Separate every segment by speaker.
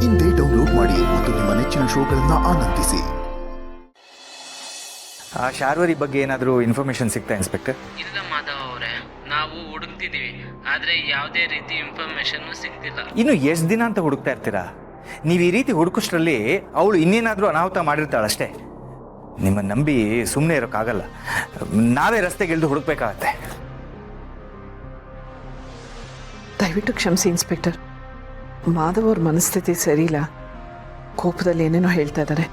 Speaker 1: ಇಂದೇ ಡೌನ್ಲೋಡ್ ಮಾಡಿ ಮತ್ತು ನಿಮ್ಮ ನೆಚ್ಚಿನ ಶೋಗಳನ್ನು ಆನಂದಿಸಿ.
Speaker 2: ಆ ಶಾರ್ವರಿ ಬಗ್ಗೆ ಏನಾದರೂ ಇನ್ಫಾರ್ಮೇಶನ್ ಸಿಗ್ತಾ ಇನ್ಸ್ಪೆಕ್ಟರ್?
Speaker 3: ಇಲ್ಲ ಮಾಧವ್ ಅವರೇ, ನಾವು ಹುಡುಕ್ತಿದ್ದೀವಿ, ಆದರೆ ಯಾವುದೇ ರೀತಿ ಇನ್ಫಾರ್ಮೇಶನ್ ಸಿಗ್ತಿಲ್ಲ.
Speaker 2: ಇನ್ನು ಎಷ್ಟು ದಿನ ಅಂತ ಹುಡುಕ್ತಾ ಇರ್ತೀರಾ? ನೀವು ಈ ರೀತಿ ಹುಡುಕೋಷ್ಟರಲ್ಲಿ ಅವಳು ಇನ್ನೇನಾದರೂ ಅನಾಹುತ ಮಾಡಿರ್ತಾಳಷ್ಟೇ. ನಿಮ್ಮನ್ನು ನಂಬಿ ಸುಮ್ಮನೆ ಇರೋಕ್ಕಾಗಲ್ಲ. ನಾವೇ ರಸ್ತೆಗಿಳಿದು ಹುಡುಕ್ಬೇಕಾಗತ್ತೆ.
Speaker 4: ದಯವಿಟ್ಟು ಕ್ಷಮಿಸಿ ಇನ್ಸ್ಪೆಕ್ಟರ್. ಮಾಧವ್ ಅವ್ರ ಮನಸ್ಥಿತಿ ಸರಿಯಿಲ್ಲ. ಕೋಪದಲ್ಲಿ ಏನೇನೋ ಹೇಳ್ತಾ ಇದ್ದಾರೆ.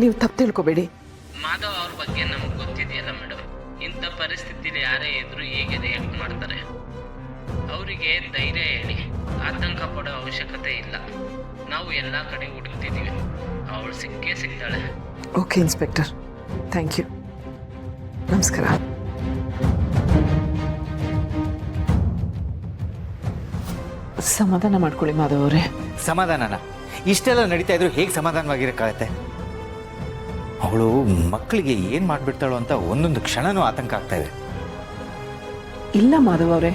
Speaker 4: ನೀವು ತಪ್ಪು ತಿಳ್ಕೊಬೇಡಿ.
Speaker 3: ಮಾಧವ್ ಅವ್ರ ಬಗ್ಗೆ ನಮ್ಗೆ ಗೊತ್ತಿದೆಯಲ್ಲ ಮೇಡಮ್, ಇಂಥ ಪರಿಸ್ಥಿತಿಲಿ ಯಾರೇ ಇದ್ರು ಹೇಗೆ ರಿಯಾಕ್ಟ್ ಮಾಡ್ತಾರೆ. ಅವರಿಗೆ ಧೈರ್ಯ ಹೇಳಿ, ಆತಂಕ ಪಡೋ ಅವಶ್ಯಕತೆ ಇಲ್ಲ. ನಾವು ಎಲ್ಲ ಕಡೆ ಹುಡುಕ್ತಿದ್ದೀವಿ, ಅವಳು ಸಿಕ್ಕೇ ಸಿಗ್ತಾಳೆ.
Speaker 4: Okay inspector, thank you. ನಮಸ್ಕಾರ. ಸಮಾಧಾನ ಮಾಡ್ಕೊಳ್ಳಿ ಮಾಧವ್ ಅವರೇ.
Speaker 2: ಸಮಾಧಾನನ? ಇಷ್ಟೆಲ್ಲ ನಡೀತಾ ಇದ್ರು ಹೇಗೆ ಸಮಾಧಾನವಾಗಿರೋಕ್ಕಾಗತ್ತೆ? ಅವಳು ಮಕ್ಕಳಿಗೆ ಏನು ಮಾಡಿಬಿಡ್ತಾಳೋ ಅಂತ ಒಂದೊಂದು ಕ್ಷಣನೂ ಆತಂಕ ಆಗ್ತಾ ಇದೆ.
Speaker 4: ಇಲ್ಲ ಮಾಧವ್ ಅವರೇ,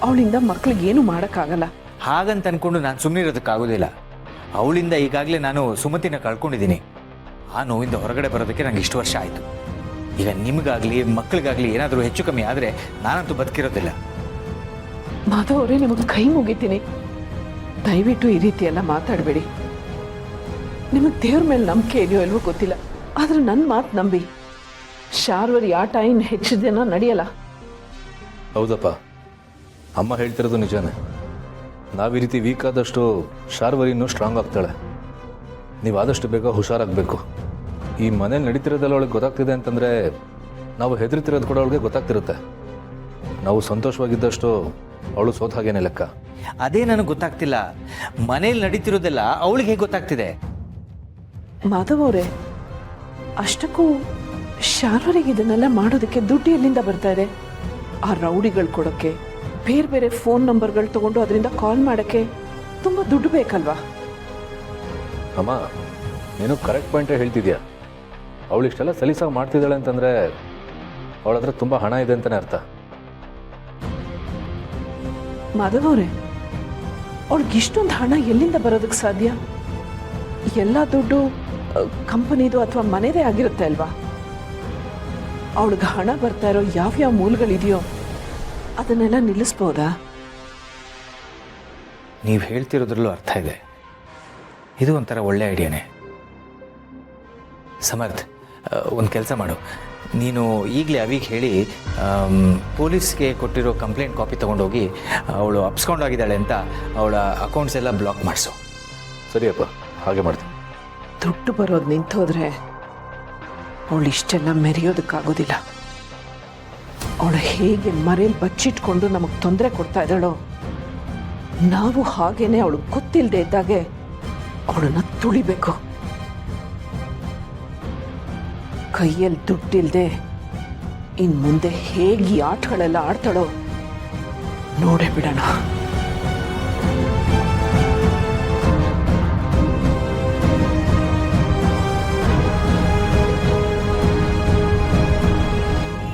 Speaker 4: ಅವಳಿಂದ ಮಕ್ಕಳಿಗೆ ಏನು ಮಾಡೋಕ್ಕಾಗಲ್ಲ.
Speaker 2: ಹಾಗಂತ ಅನ್ಕೊಂಡು ನಾನು ಸುಮ್ಮನೆ ಇರೋದಕ್ಕಾಗೋದಿಲ್ಲ. ಅವಳಿಂದ ಈಗಾಗಲೇ ನಾನು ಸುಮತಿನ ಕಳ್ಕೊಂಡಿದ್ದೀನಿ. ಆ ನೋವಿಂದ ಹೊರಗಡೆ ಬರೋದಕ್ಕೆ ನನಗೆ ಇಷ್ಟು ವರ್ಷ ಆಯಿತು. ಈಗ ನಿಮಗಾಗಲಿ ಮಕ್ಕಳಿಗಾಗಲಿ ಏನಾದರೂ ಹೆಚ್ಚು ಕಮ್ಮಿ ಆದರೆ ನಾನಂತೂ ಬದುಕಿರೋದಿಲ್ಲ.
Speaker 4: ಮಾಧವ್ ಅವರೇ, ನಿಮಗೆ ಕೈ ಮುಗಿತೀನಿ. ದಯವಿಟ್ಟು ಈ ರೀತಿ ಎಲ್ಲ ಮಾತಾಡಬೇಡಿ. ನಿಮಗೆ ದೇವ್ರ ಮೇಲೆ ನಂಬಿಕೆ ಇದೆಯೋ ಇಲ್ವೋ ಗೊತ್ತಿಲ್ಲ, ಆದರೆ ನನ್ನ ಮಾತು ನಂಬಿ. ಶಾರ್ವರಿ ಆಟ ಇನ್ನು ಹೆಚ್ಚು ದಿನ ನಡೆಯಲ್ಲ.
Speaker 5: ಹೌದಪ್ಪ, ಅಮ್ಮ ಹೇಳ್ತಿರೋದು ನಿಜಾನೇ. ನಾವು ಈ ರೀತಿ ವೀಕ್ ಆದಷ್ಟು ಶಾರ್ವರಿ ಇನ್ನೂ ಸ್ಟ್ರಾಂಗ್ ಆಗ್ತಾಳೆ. ನೀವು ಆದಷ್ಟು ಬೇಗ ಹುಷಾರಾಗಬೇಕು. ಈ ಮನೇಲಿ ನಡೀತಿರೋದೆಲ್ಲ ಅವಳಿಗೆ ಗೊತ್ತಾಗ್ತಿದೆ ಅಂತಂದರೆ ನಾವು ಹೆದರ್ತಿರೋದು ಕೂಡ ಅವಳಿಗೆ ಗೊತ್ತಾಗ್ತಿರುತ್ತೆ. ನಾವು ಸಂತೋಷವಾಗಿದ್ದಷ್ಟು ಅವಳು ಸೋತ ಹಾಗೇನೆ ಲೆಕ್ಕ.
Speaker 2: ಅದೇ ನನಗೆ ಗೊತ್ತಾಗ್ತಿಲ್ಲ. ಮನೇಲಿ ನಡೀತಿರೋದೆಲ್ಲ ಅವಳಿಗೆ ಹೇಗೆ ಗೊತ್ತಾಗ್ತಿದೆ?
Speaker 4: ಮಾಧವ್ ಅವರೇ, ಅಷ್ಟಕ್ಕೂ ಶಾರ್ವರಿಗೆ ಇದನ್ನೆಲ್ಲ ಮಾಡೋದಕ್ಕೆ ದುಡ್ಡು ಎಲ್ಲಿಂದ ಬರ್ತಾ ಇದೆ? ಆ ರೌಡಿಗಳು ಕೊಡೋಕ್ಕೆ, ಬೇರೆ ಬೇರೆ ಫೋನ್ ನಂಬರ್ಗಳು ತಗೊಂಡು ಅದರಿಂದ ಕಾಲ್ ಮಾಡೋಕ್ಕೆ ತುಂಬ ದುಡ್ಡು ಬೇಕಲ್ವಾ?
Speaker 5: ಅಮ್ಮ, ನೀನು ಕರೆಕ್ಟ್ ಪಾಯಿಂಟೇ ಹೇಳ್ತಿದ್ಯಾ. ಅವಳು ಇಷ್ಟೆಲ್ಲ ಸಲೀಸಾಗಿ ಮಾಡ್ತಿದ್ದಾಳೆ ಅಂತಂದರೆ ಅವಳ ಹತ್ರ ತುಂಬ ಹಣ ಇದೆ ಅಂತಲೇ ಅರ್ಥ.
Speaker 4: ಮಾಧವ್ ಅವರೇ, ಅವಳಿಗೆ ಇಷ್ಟೊಂದು ಹಣ ಎಲ್ಲಿಂದ ಬರೋದಕ್ಕೆ ಸಾಧ್ಯ? ಎಲ್ಲ ದುಡ್ಡು ಕಂಪನಿದು ಅಥವಾ ಮನೆದೇ ಆಗಿರುತ್ತೆ ಅಲ್ವಾ? ಅವಳಿಗೆ ಹಣ ಬರ್ತಾ ಇರೋ ಯಾವ್ಯಾವ ಮೂಲಗಳಿದೆಯೋ ಅದನ್ನೆಲ್ಲ ನಿಲ್ಲಿಸ್ಬೋದಾ?
Speaker 2: ನೀವು ಹೇಳ್ತಿರೋದ್ರಲ್ಲೂ ಅರ್ಥ ಇದೆ. ಇದು ಒಂಥರ ಒಳ್ಳೆ ಐಡಿಯಾನೇ. ಸಮರ್ಥ್, ಒಂದು ಕೆಲಸ ಮಾಡು. ನೀನು ಈಗಲೇ ಅವಿಗೆ ಹೇಳಿ ಪೊಲೀಸ್ಗೆ ಕೊಟ್ಟಿರೋ ಕಂಪ್ಲೇಂಟ್ ಕಾಪಿ ತೊಗೊಂಡೋಗಿ ಅವಳು ಅಪ್ಸ್ಕೊಂಡೋಗಿದ್ದಾಳೆ ಅಂತ ಅವಳ ಅಕೌಂಟ್ಸ್ ಎಲ್ಲ ಬ್ಲಾಕ್ ಮಾಡಿಸು.
Speaker 5: ಸರಿಯಪ್ಪ, ಹಾಗೆ ಮಾಡ್ತೀನಿ.
Speaker 4: ದುಡ್ಡು ಬರೋದು ನಿಂತೋದ್ರೆ ಅವಳು ಇಷ್ಟೆಲ್ಲ ಮೆರೆಯೋದಕ್ಕಾಗೋದಿಲ್ಲ. ಅವಳು ಹೇಗೆ ಮರೇಲಿ ಬಚ್ಚಿಟ್ಕೊಂಡು ನಮಗೆ ತೊಂದರೆ ಕೊಡ್ತಾ ಇದ್ದಾಳೋ, ನಾವು ಹಾಗೇನೆ ಅವಳು ಗೊತ್ತಿಲ್ಲದೆ ಇದ್ದಾಗೆ ಅವಳನ್ನ ತುಳಿಬೇಕು. ಕೈಯಲ್ಲಿ ದುಡ್ಡಿಲ್ದೆ ಇನ್ನು ಮುಂದೆ ಹೇಗೆ ಈ ಆಟಗಳೆಲ್ಲ ಆಡ್ತಾಳೋ ನೋಡೇ ಬಿಡೋಣ.